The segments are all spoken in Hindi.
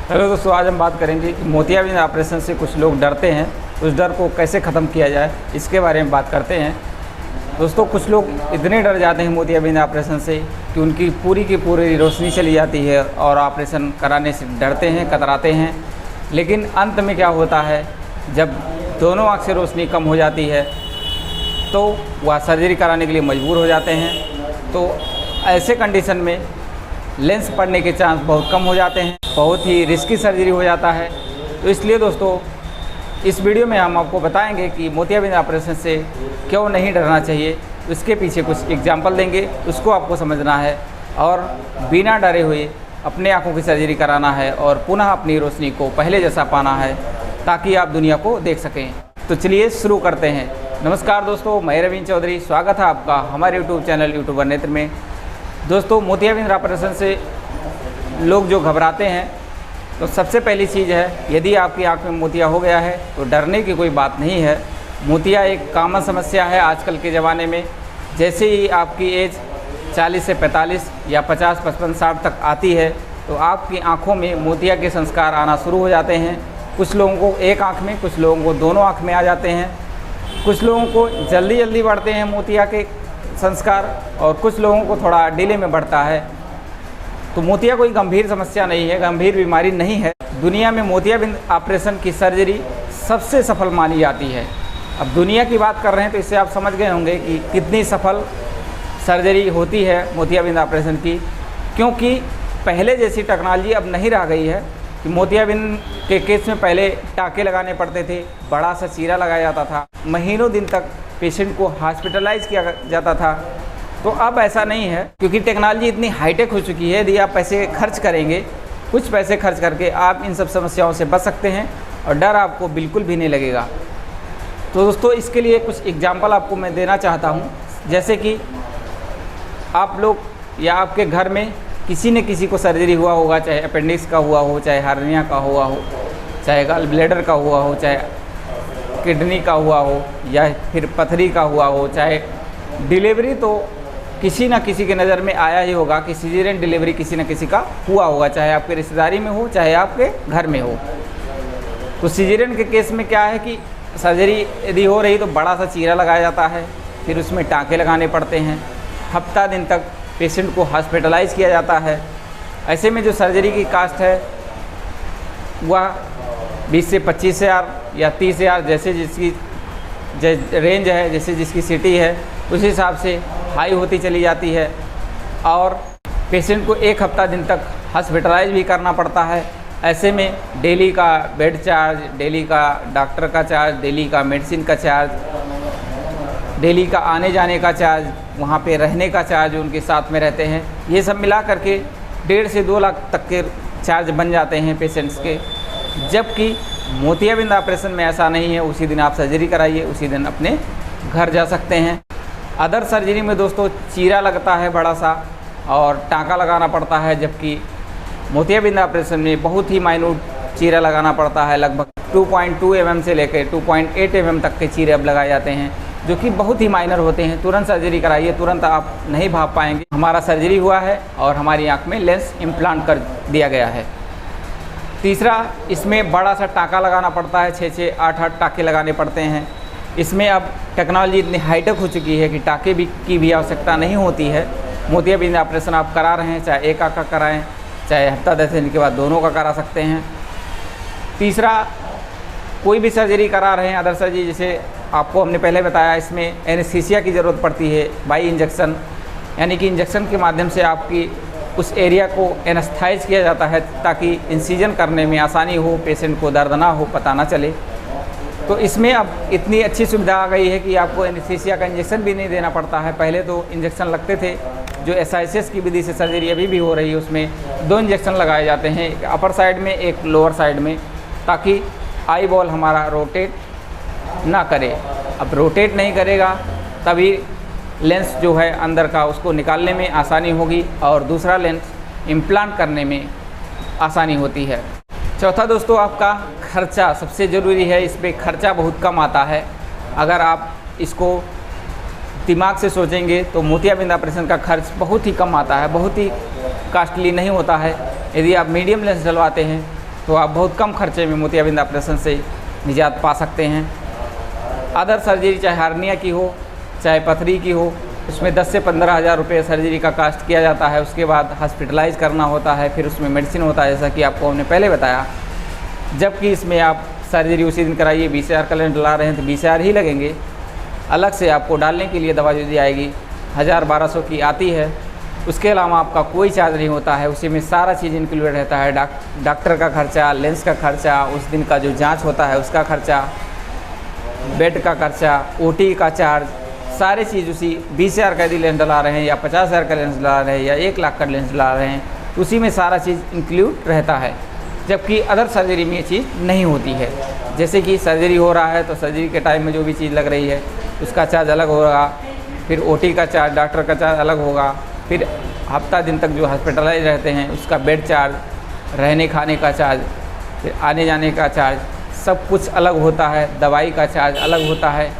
हेलो दोस्तों, आज हम बात करेंगे कि मोतियाबिंद ऑपरेशन से कुछ लोग डरते हैं। उस डर को कैसे ख़त्म किया जाए, इसके बारे में बात करते हैं। दोस्तों, कुछ लोग इतने डर जाते हैं मोतियाबिंद ऑपरेशन से कि उनकी पूरी की पूरी रोशनी चली जाती है और ऑपरेशन कराने से डरते हैं, कतराते हैं। लेकिन अंत में क्या होता है, जब दोनों आँख से रोशनी कम हो जाती है तो वह सर्जरी कराने के लिए मजबूर हो जाते हैं। तो ऐसे कंडीशन में लेंस पड़ने के चांस बहुत कम हो जाते हैं, बहुत ही रिस्की सर्जरी हो जाता है। तो इसलिए दोस्तों, इस वीडियो में हम आपको बताएंगे कि मोतियाबिंद ऑपरेशन से क्यों नहीं डरना चाहिए। उसके पीछे कुछ एग्जाम्पल देंगे, उसको आपको समझना है और बिना डरे हुए अपने आँखों की सर्जरी कराना है और पुनः अपनी रोशनी को पहले जैसा पाना है, ताकि आप दुनिया को देख सकें। तो चलिए शुरू करते हैं। नमस्कार दोस्तों, मैं रविंद्र चौधरी, स्वागत है आपका हमारे यूट्यूब चैनल यूट्यूबर नेत्र में। दोस्तों, मोतियाबिंद ऑपरेशन से लोग जो घबराते हैं, तो सबसे पहली चीज़ है, यदि आपकी आंख में मोतिया हो गया है तो डरने की कोई बात नहीं है। मोतिया एक कॉमन समस्या है आजकल के ज़माने में। जैसे ही आपकी एज 40 से 45 या 50, 55, 60 तक आती है तो आपकी आँखों में मोतिया के संस्कार आना शुरू हो जाते हैं। कुछ लोगों को एक आँख में, कुछ लोगों को दोनों आँख में आ जाते हैं। कुछ लोगों को जल्दी जल्दी बढ़ते हैं मोतिया के संस्कार और कुछ लोगों को थोड़ा डिले में बढ़ता है। तो मोतिया कोई गंभीर समस्या नहीं है, गंभीर बीमारी नहीं है। दुनिया में मोतियाबिंद ऑपरेशन की सर्जरी सबसे सफल मानी जाती है। अब दुनिया की बात कर रहे हैं तो इससे आप समझ गए होंगे कि कितनी सफल सर्जरी होती है मोतियाबिंद ऑपरेशन की, क्योंकि पहले जैसी टेक्नोलॉजी अब नहीं रह गई है कि मोतियाबिंद के केस में पहले टाँके लगाने पड़ते थे, बड़ा सा चीरा लगाया जाता था, महीनों दिन तक पेशेंट को हॉस्पिटलाइज किया जाता था। तो अब ऐसा नहीं है, क्योंकि टेक्नोलॉजी इतनी हाईटेक हो चुकी है। यदि आप पैसे खर्च करेंगे, कुछ पैसे खर्च करके आप इन सब समस्याओं से बच सकते हैं और डर आपको बिल्कुल भी नहीं लगेगा। तो दोस्तों, इसके लिए कुछ एग्जांपल आपको मैं देना चाहता हूं। जैसे कि आप लोग या आपके घर में किसी न किसी को सर्जरी हुआ होगा, चाहे अपेंडिक्स का हुआ हो, चाहे हार्निया का हुआ हो, चाहे गॉल ब्लैडर का हुआ हो, चाहे किडनी का हुआ हो, या फिर पथरी का हुआ हो, चाहे डिलीवरी तो किसी न किसी के नज़र में आया ही होगा कि सीजरियन डिलीवरी किसी न किसी का हुआ होगा, चाहे आपके रिश्तेदारी में हो, चाहे आपके घर में हो। तो सीजरियन के केस में क्या है कि सर्जरी यदि हो रही तो बड़ा सा चीरा लगाया जाता है, फिर उसमें टाँके लगाने पड़ते हैं, हफ्ता दिन तक पेशेंट को हॉस्पिटलाइज किया जाता है। ऐसे में जो सर्जरी की कास्ट है वह 20 से 25 हज़ार या 30 हज़ार, जैसे जिसकी रेंज है, जैसे जिसकी सिटी है, उस हिसाब से हाई होती चली जाती है। और पेशेंट को एक हफ्ता दिन तक हॉस्पिटलाइज भी करना पड़ता है। ऐसे में डेली का बेड चार्ज, डेली का डॉक्टर का चार्ज, डेली का मेडिसिन का चार्ज, डेली का आने जाने का चार्ज, वहाँ पे रहने का चार्ज, उनके साथ में रहते हैं, ये सब मिला करके 1.5 से 2 लाख तक के चार्ज बन जाते हैं पेशेंट्स के। जबकि मोतियाबिंद ऑपरेशन में ऐसा नहीं है। उसी दिन आप सर्जरी कराइए, उसी दिन अपने घर जा सकते हैं। अदर सर्जरी में दोस्तों चीरा लगता है बड़ा सा और टाँका लगाना पड़ता है, जबकि मोतियाबिंद ऑपरेशन में बहुत ही माइन्यूट चीरा लगाना पड़ता है। लगभग 2.2 mm से लेकर 2.8 mm तक के चीरे अब लगाए जाते हैं, जो कि बहुत ही माइनर होते हैं। तुरंत सर्जरी कराइए, तुरंत आप नहीं भाग पाएंगे। हमारा सर्जरी हुआ है और हमारी आँख में लेंस इम्प्लांट कर दिया गया है। तीसरा, इसमें बड़ा सा टाँका लगाना पड़ता है, 6-6, 8-8 टाँके लगाने पड़ते हैं। इसमें अब टेक्नोलॉजी इतनी हाईटेक हो चुकी है कि टाँके की भी आवश्यकता नहीं होती है। मोतियाबिंद ऑपरेशन आप करा रहे हैं, चाहे एक आँख का कराएँ, चाहे हफ्ता 10 दिन के बाद दोनों का करा सकते हैं। तीसरा, कोई भी सर्जरी करा रहे हैं, अदर सर्जरी, जैसे आपको हमने पहले बताया, इसमें एनेस्थीसिया की ज़रूरत पड़ती है, बाई इंजेक्शन, यानी कि इंजेक्शन के माध्यम से आपकी उस एरिया को एनेस्थाइज किया जाता है ताकि इंसिजन करने में आसानी हो, पेशेंट को दर्द ना हो, पता ना चले। तो इसमें अब इतनी अच्छी सुविधा आ गई है कि आपको एनेस्थीसिया का इंजेक्शन भी नहीं देना पड़ता है। पहले तो इंजेक्शन लगते थे, जो SICS की विधि से सर्जरी अभी भी हो रही है, उसमें 2 इंजेक्शन लगाए जाते हैं, एक अपर साइड में, एक लोअर साइड में, ताकि आई बॉल हमारा रोटेट ना करे। अब रोटेट नहीं करेगा तभी लेंस जो है अंदर का, उसको निकालने में आसानी होगी और दूसरा लेंस इम्प्लांट करने में आसानी होती है। चौथा दोस्तों, आपका खर्चा सबसे ज़रूरी है। इस पर खर्चा बहुत कम आता है। अगर आप इसको दिमाग से सोचेंगे तो मोतियाबिंद ऑपरेशन का खर्च बहुत ही कम आता है, बहुत ही कॉस्टली नहीं होता है। यदि आप मीडियम लेंस डलवाते हैं तो आप बहुत कम खर्चे में मोतियाबिंद ऑपरेशन से निजात पा सकते हैं। अदर सर्जरी चाहे हार्निया की हो चाहे पथरी की हो, उसमें 10 से 15 हज़ार रुपये सर्जरी का कास्ट किया जाता है। उसके बाद हॉस्पिटलाइज करना होता है, फिर उसमें मेडिसिन होता है, जैसा कि आपको हमने पहले बताया। जबकि इसमें आप सर्जरी उसी दिन कराइए, 20,000 का लेंस डला रहे हैं तो 20,000 ही लगेंगे। अलग से आपको डालने के लिए दवा जो दी आएगी 1000-1200 की आती है। उसके अलावा आपका कोई चार्ज नहीं होता है, उसी में सारा चीज़ इंक्लूडेड रहता है। डॉक्टर का खर्चा, लेंस का खर्चा, उस दिन का जो जांच होता है उसका खर्चा, बेड का खर्चा, ओटी का चार्ज, सारी चीज़ उसी 20,000 का यदि लेंस डला रहे हैं या 50,000 का लेंस डला रहे हैं या 1 लाख का लेंस डला रहे हैं, उसी में सारा चीज़ इंक्लूड रहता है। जबकि अदर सर्जरी में ये चीज़ नहीं होती है। जैसे कि सर्जरी हो रहा है तो सर्जरी के टाइम में जो भी चीज़ लग रही है उसका चार्ज अलग होगा, फिर ओटी का चार्ज, डॉक्टर का चार्ज अलग होगा, फिर हफ्ता दिन तक जो हॉस्पिटलाइज रहते हैं उसका बेड चार्ज, रहने खाने का चार्ज, फिर आने जाने का चार्ज, सब कुछ अलग होता है। दवाई का चार्ज अलग होता है।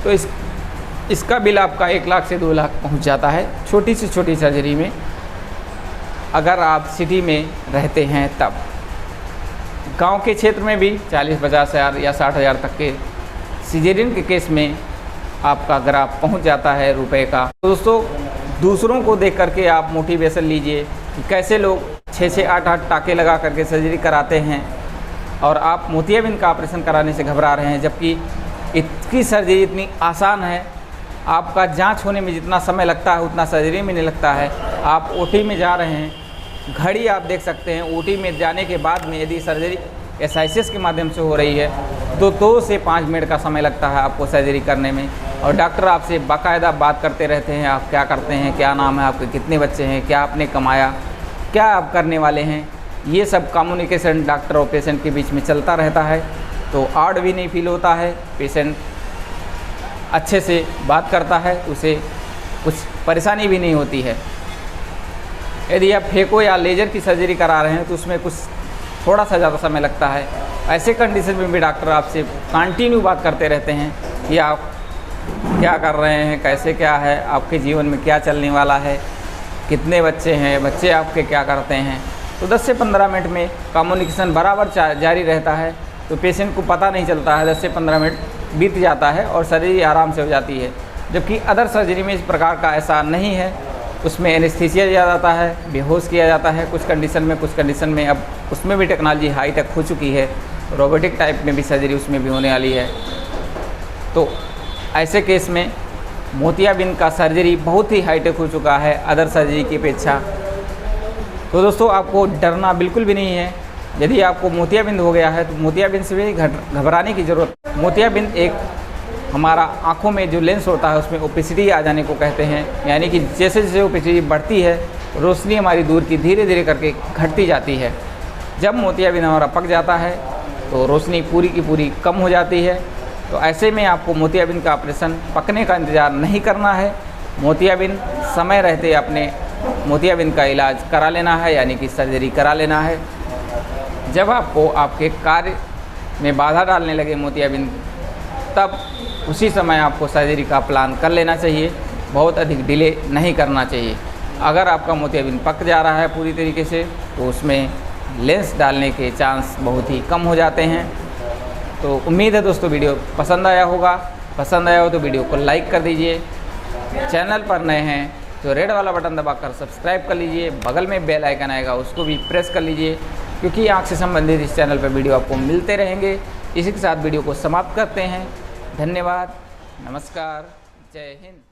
तो इसका बिल आपका 1 लाख से 2 लाख पहुंच जाता है छोटी से छोटी सर्जरी में, अगर आप सिटी में रहते हैं तब। गांव के क्षेत्र में भी 40-50 हज़ार या 60 हज़ार तक के सिजेरियन के केस में आपका ग्राफ पहुंच जाता है रुपए का। तो दोस्तों, दूसरों को देख करके आप मोटिवेशन लीजिए कि कैसे लोग 6-6, 8-8 टाँके लगा करके सर्जरी कराते हैं और आप मोतियाबिंद का ऑपरेशन कराने से घबरा रहे हैं। जबकि इसकी सर्जरी इतनी आसान है, आपका जांच होने में जितना समय लगता है उतना सर्जरी में नहीं लगता है। आप ओटी में जा रहे हैं, घड़ी आप देख सकते हैं, ओटी में जाने के बाद में यदि सर्जरी SICS के माध्यम से हो रही है तो 2 से 5 मिनट का समय लगता है आपको सर्जरी करने में। और डॉक्टर आपसे बाकायदा बात करते रहते हैं, आप क्या करते हैं, क्या नाम है आपके, कितने बच्चे हैं, क्या आपने कमाया, क्या आप करने वाले हैं, ये सब कम्युनिकेशन डॉक्टर और पेशेंट के बीच में चलता रहता है। तो ऑड भी नहीं फील होता है, पेशेंट अच्छे से बात करता है, उसे कुछ परेशानी भी नहीं होती है। यदि आप फेको या लेज़र की सर्जरी करा रहे हैं तो उसमें कुछ थोड़ा सा ज़्यादा समय लगता है। ऐसे कंडीशन में भी डॉक्टर आपसे कंटिन्यू बात करते रहते हैं कि आप क्या कर रहे हैं, कैसे क्या है, आपके जीवन में क्या चलने वाला है, कितने बच्चे हैं, बच्चे आपके क्या करते हैं। तो 10 से 15 मिनट में कम्युनिकेशन बराबर जारी रहता है, तो पेशेंट को पता नहीं चलता है, 10 से 15 मिनट बीत जाता है और सर्जरी आराम से हो जाती है। जबकि अदर सर्जरी में इस प्रकार का ऐसा नहीं है, उसमें एनेस्थीसिया दिया जाता है, बेहोश किया जाता है कुछ कंडीशन में अब उसमें भी टेक्नोलॉजी हाई टेक हो चुकी है, रोबोटिक टाइप में भी सर्जरी उसमें भी होने वाली है। तो ऐसे केस में मोतियाबिंद का सर्जरी बहुत ही हाई टेक हो चुका है अदर सर्जरी की अपेक्षा। तो दोस्तों, आपको डरना बिल्कुल भी नहीं है। यदि आपको मोतियाबिंद हो गया है तो मोतियाबिंद से भी घबराने की ज़रूरत। मोतियाबिंद एक हमारा आँखों में जो लेंस होता है उसमें ओपेसिटी आ जाने को कहते हैं, यानी कि जैसे जैसे ओपेसिटी बढ़ती है रोशनी हमारी दूर की धीरे धीरे करके घटती जाती है। जब मोतियाबिंद हमारा पक जाता है तो रोशनी पूरी की पूरी कम हो जाती है। तो ऐसे में आपको मोतियाबिंद का ऑपरेशन पकने का इंतज़ार नहीं करना है। मोतियाबिंद समय रहते अपने मोतियाबिंद का इलाज करा लेना है, यानी कि सर्जरी करा लेना है। जब आपको आपके कार्य में बाधा डालने लगे मोतियाबिंद, तब उसी समय आपको सर्जरी का प्लान कर लेना चाहिए, बहुत अधिक डिले नहीं करना चाहिए। अगर आपका मोतियाबिंद पक जा रहा है पूरी तरीके से तो उसमें लेंस डालने के चांस बहुत ही कम हो जाते हैं। तो उम्मीद है दोस्तों वीडियो पसंद आया होगा। पसंद आया हो तो वीडियो को लाइक कर दीजिए। चैनल पर नए हैं तो रेड वाला बटन दबाकर सब्सक्राइब कर लीजिए। बगल में बेल आइकन आएगा उसको भी प्रेस कर लीजिए, क्योंकि आँख से संबंधित इस चैनल पर वीडियो आपको मिलते रहेंगे। इसी के साथ वीडियो को समाप्त करते हैं। धन्यवाद, नमस्कार, जय हिंद।